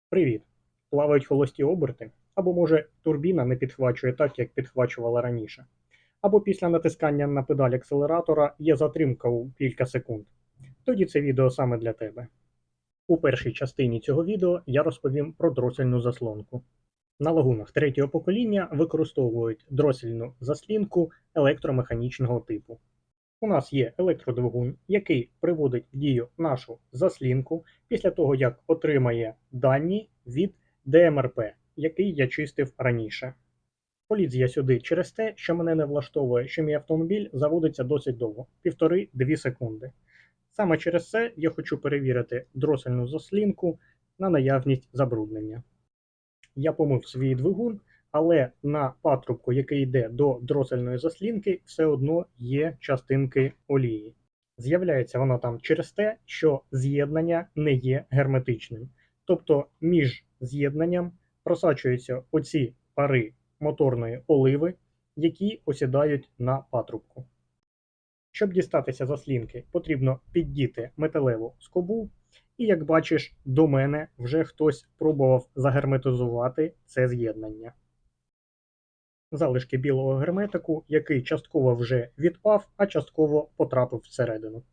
Привіт! Плавають холості оберти, або може турбіна не підхвачує так, як підхвачувала раніше. Або після натискання на педаль акселератора є затримка у кілька секунд. Тоді це відео саме для тебе. У першій частині цього відео я розповім про дросельну заслонку. На лагунах третього покоління використовують дросельну заслінку електромеханічного типу. У нас є електродвигун, який приводить в дію нашу заслінку після того, як отримає дані від ДМРП, який я чистив раніше. Поліз я сюди через те, що мене не влаштовує, що мій автомобіль заводиться досить довго 1,5-2 секунди. Саме через це я хочу перевірити дросельну заслінку на наявність забруднення. Я помив свій двигун, але на патрубку, який йде до дросельної заслінки, все одно є частинки олії. З'являється вона там через те, що з'єднання не є герметичним. Тобто між з'єднанням просачуються оці пари моторної оливи, які осідають на патрубку. Щоб дістатися заслінки, потрібно піддіти металеву скобу, і, як бачиш, до мене вже хтось пробував загерметизувати це з'єднання. Залишки білого герметику, який частково вже відпав, а частково потрапив всередину.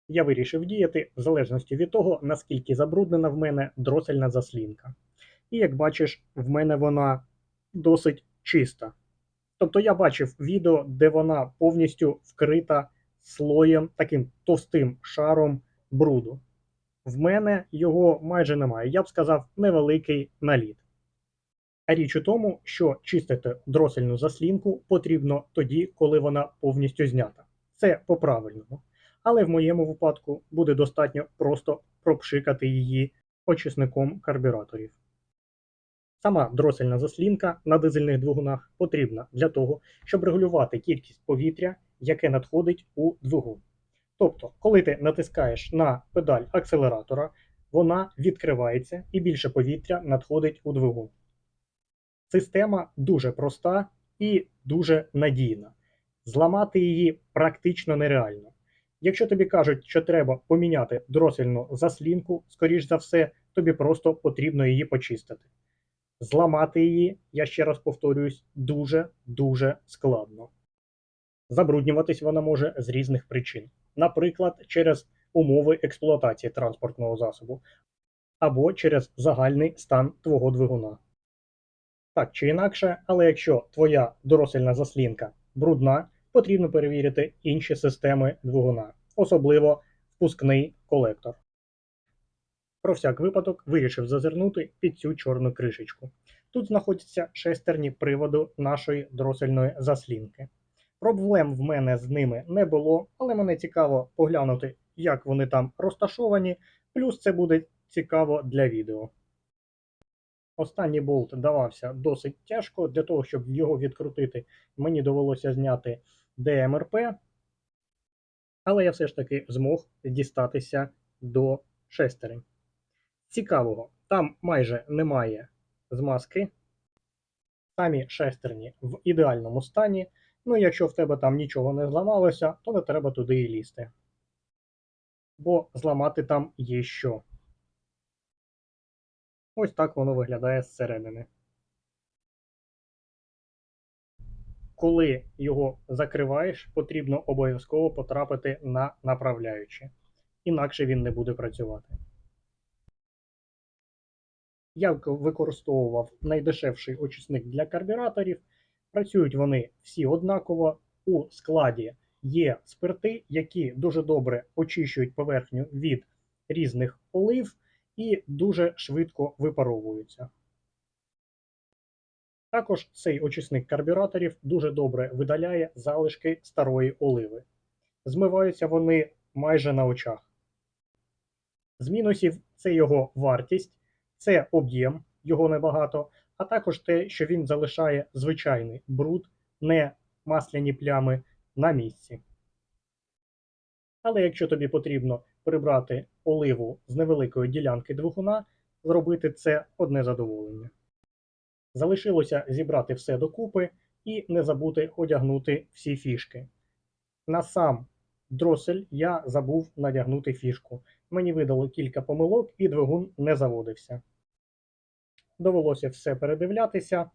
Я вирішив діяти в залежності від того, наскільки забруднена в мене дросельна заслінка. І, як бачиш, в мене вона досить чиста. Тобто я бачив відео, де вона повністю вкрита слоєм, таким товстим шаром бруду. В мене його майже немає. Я б сказав, невеликий наліт. А річ у тому, що чистити дросельну заслінку потрібно тоді, коли вона повністю знята. Це по-правильному. Але в моєму випадку буде достатньо просто пропшикати її очисником карбюраторів. Сама дросельна заслінка на дизельних двигунах потрібна для того, щоб регулювати кількість повітря, яке надходить у двигун. Тобто, коли ти натискаєш на педаль акселератора, вона відкривається і більше повітря надходить у двигун. Система дуже проста і дуже надійна. Зламати її практично нереально. Якщо тобі кажуть, що треба поміняти дросельну заслінку, скоріш за все, тобі просто потрібно її почистити. Зламати її, я ще раз повторююсь, дуже складно. Забруднюватись вона може з різних причин. Наприклад, через умови експлуатації транспортного засобу або через загальний стан твого двигуна. Так чи інакше, але якщо твоя дросельна заслінка брудна, потрібно перевірити інші системи двигуна, особливо впускний колектор. Про всяк випадок вирішив зазирнути під цю чорну кришечку. Тут знаходяться шестерні приводу нашої дросельної заслінки. Проблем в мене з ними не було, але мене цікаво поглянути, як вони там розташовані, плюс це буде цікаво для відео. Останній болт давався досить тяжко, для того, щоб його відкрутити, мені довелося зняти ДМРП, але я все ж таки змог дістатися до шестерень. Цікавого, там майже немає змазки, самі шестерні в ідеальному стані, ну якщо в тебе там нічого не зламалося, то не треба туди і лізти. Бо зламати там є що. Ось так воно виглядає зсередини. Коли його закриваєш, потрібно обов'язково потрапити на направляючі. Інакше він не буде працювати. Я використовував найдешевший очисник для карбюраторів. Працюють вони всі однаково. У складі є спирти, які дуже добре очищують поверхню від різних олив і дуже швидко випаровуються. Також цей очисник карбюраторів дуже добре видаляє залишки старої оливи. Змиваються вони майже на очах. З мінусів це його вартість, це об'єм, його небагато, а також те, що він залишає звичайний бруд, не масляні плями на місці. Але якщо тобі потрібно прибрати оливу з невеликої ділянки двигуна, зробити це одне задоволення. Залишилося зібрати все докупи і не забути одягнути всі фішки. На сам дросель я забув надягнути фішку. Мені видало кілька помилок і двигун не заводився. Довелося все передивлятися,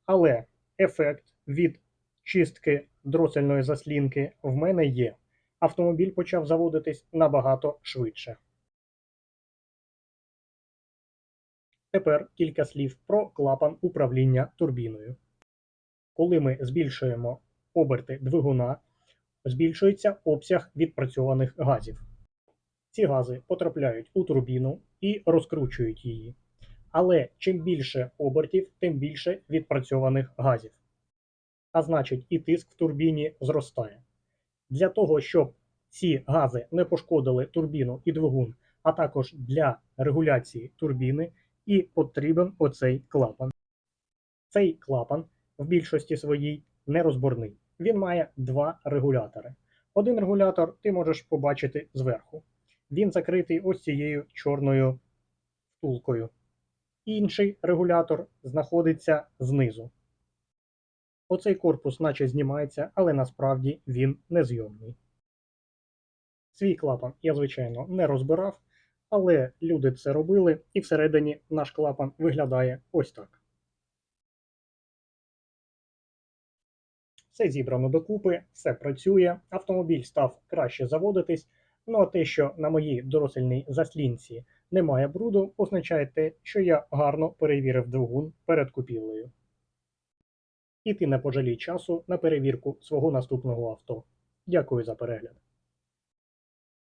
але ефект від чистки дросельної заслінки в мене є. Автомобіль почав заводитись набагато швидше. Тепер кілька слів про клапан управління турбіною. Коли ми збільшуємо оберти двигуна, збільшується обсяг відпрацьованих газів. Ці гази потрапляють у турбіну і розкручують її. Але чим більше обертів, тим більше відпрацьованих газів. А значить, і тиск в турбіні зростає. Для того, щоб ці гази не пошкодили турбіну і двигун, а також для регуляції турбіни, і потрібен оцей клапан. Цей клапан в більшості своїй нерозборний. Він має два регулятори. Один регулятор ти можеш побачити зверху. Він закритий ось цією чорною втулкою. Інший регулятор знаходиться знизу. Оцей корпус наче знімається, але насправді він незйомний. Свій клапан я, звичайно, не розбирав, але люди це робили, і всередині наш клапан виглядає ось так. Все зібрано докупи, все працює, автомобіль став краще заводитись, ну а те, що на моїй дросельній заслінці немає бруду, означає те, що я гарно перевірив двигун перед купівлею. І ти не пожалій часу на перевірку свого наступного авто. Дякую за перегляд.